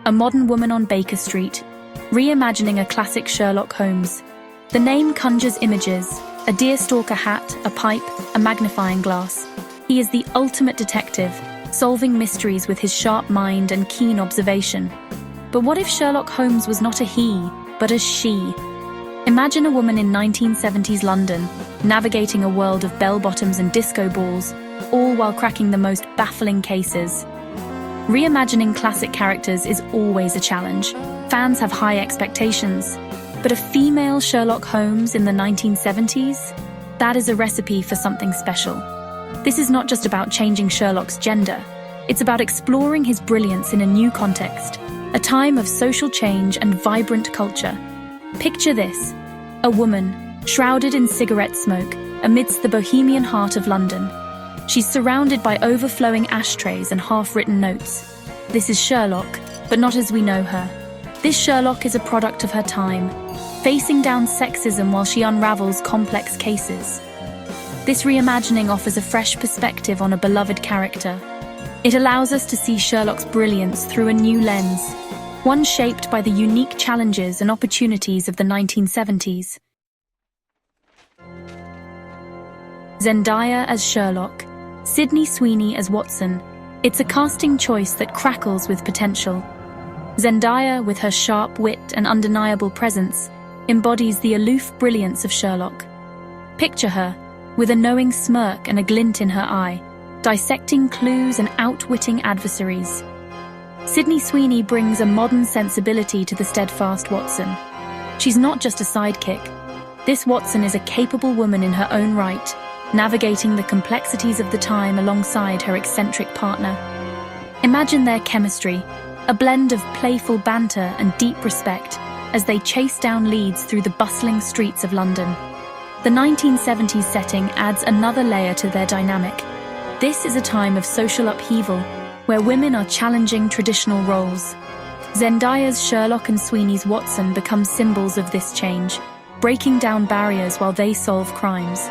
a modern woman on Baker Street, reimagining a classic Sherlock Holmes. The name conjures images: a deerstalker hat, a pipe, a magnifying glass. He is the ultimate detective, solving mysteries with his sharp mind and keen observation. But what if Sherlock Holmes was not a he, but a she? Imagine a woman in 1970s London, navigating a world of bell-bottoms and disco balls, all while cracking the most baffling cases. Reimagining classic characters is always a challenge. Fans have high expectations. But a female Sherlock Holmes in the 1970s? That is a recipe for something special. This is not just about changing Sherlock's gender. It's about exploring his brilliance in a new context, a time of social change and vibrant culture. Picture this: a woman, shrouded in cigarette smoke, amidst the bohemian heart of London. She's surrounded by overflowing ashtrays and half-written notes. This is Sherlock, but not as we know her. This Sherlock is a product of her time, facing down sexism while she unravels complex cases. This reimagining offers a fresh perspective on a beloved character. It allows us to see Sherlock's brilliance through a new lens, one shaped by the unique challenges and opportunities of the 1970s. Zendaya as Sherlock, Sydney Sweeney as Watson. It's a casting choice that crackles with potential. Zendaya, with her sharp wit and undeniable presence, embodies the aloof brilliance of Sherlock. Picture her, with a knowing smirk and a glint in her eye, dissecting clues and outwitting adversaries. Sydney Sweeney brings a modern sensibility to the steadfast Watson. She's not just a sidekick. This Watson is a capable woman in her own right, navigating the complexities of the time alongside her eccentric partner. Imagine their chemistry, a blend of playful banter and deep respect as they chase down leads through the bustling streets of London. The 1970s setting adds another layer to their dynamic. This is a time of social upheaval, where women are challenging traditional roles. Zendaya's Sherlock and Sweeney's Watson become symbols of this change, breaking down barriers while they solve crimes.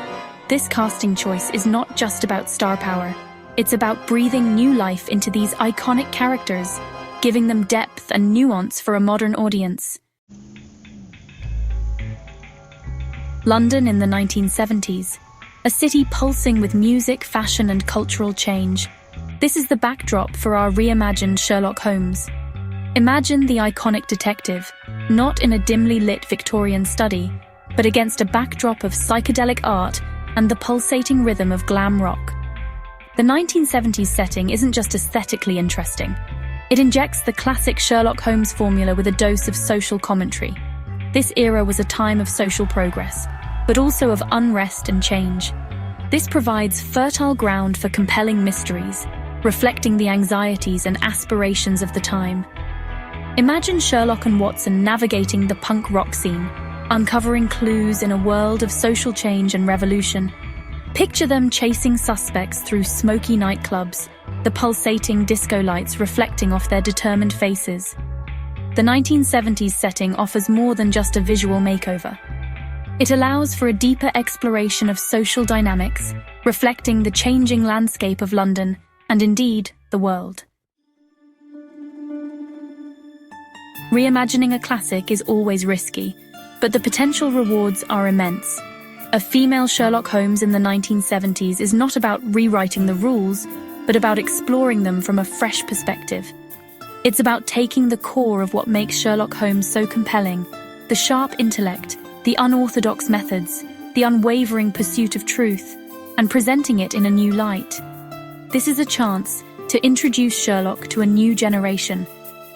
This casting choice is not just about star power. It's about breathing new life into these iconic characters, giving them depth and nuance for a modern audience. London in the 1970s, a city pulsing with music, fashion, and cultural change. This is the backdrop for our reimagined Sherlock Holmes. Imagine the iconic detective, not in a dimly lit Victorian study, but against a backdrop of psychedelic art and the pulsating rhythm of glam rock. The 1970s setting isn't just aesthetically interesting. It injects the classic Sherlock Holmes formula with a dose of social commentary. This era was a time of social progress, but also of unrest and change. This provides fertile ground for compelling mysteries, reflecting the anxieties and aspirations of the time. Imagine Sherlock and Watson navigating the punk rock scene, uncovering clues in a world of social change and revolution. Picture them chasing suspects through smoky nightclubs, the pulsating disco lights reflecting off their determined faces. The 1970s setting offers more than just a visual makeover. It allows for a deeper exploration of social dynamics, reflecting the changing landscape of London and indeed the world. Reimagining a classic is always risky, but the potential rewards are immense. A female Sherlock Holmes in the 1970s is not about rewriting the rules, but about exploring them from a fresh perspective. It's about taking the core of what makes Sherlock Holmes so compelling: the sharp intellect, the unorthodox methods, the unwavering pursuit of truth, and presenting it in a new light. This is a chance to introduce Sherlock to a new generation,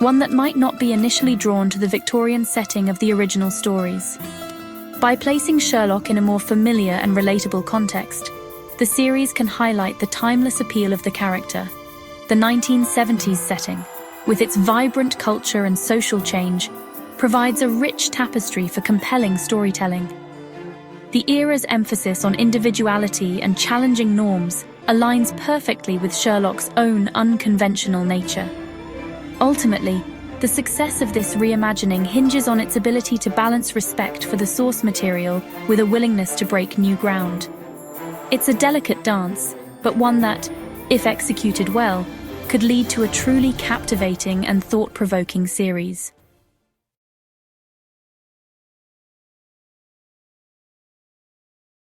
one that might not be initially drawn to the Victorian setting of the original stories. By placing Sherlock in a more familiar and relatable context, the series can highlight the timeless appeal of the character. The 1970s setting, with its vibrant culture and social change, provides a rich tapestry for compelling storytelling. The era's emphasis on individuality and challenging norms aligns perfectly with Sherlock's own unconventional nature. Ultimately, the success of this reimagining hinges on its ability to balance respect for the source material with a willingness to break new ground. It's a delicate dance, but one that, if executed well, could lead to a truly captivating and thought-provoking series.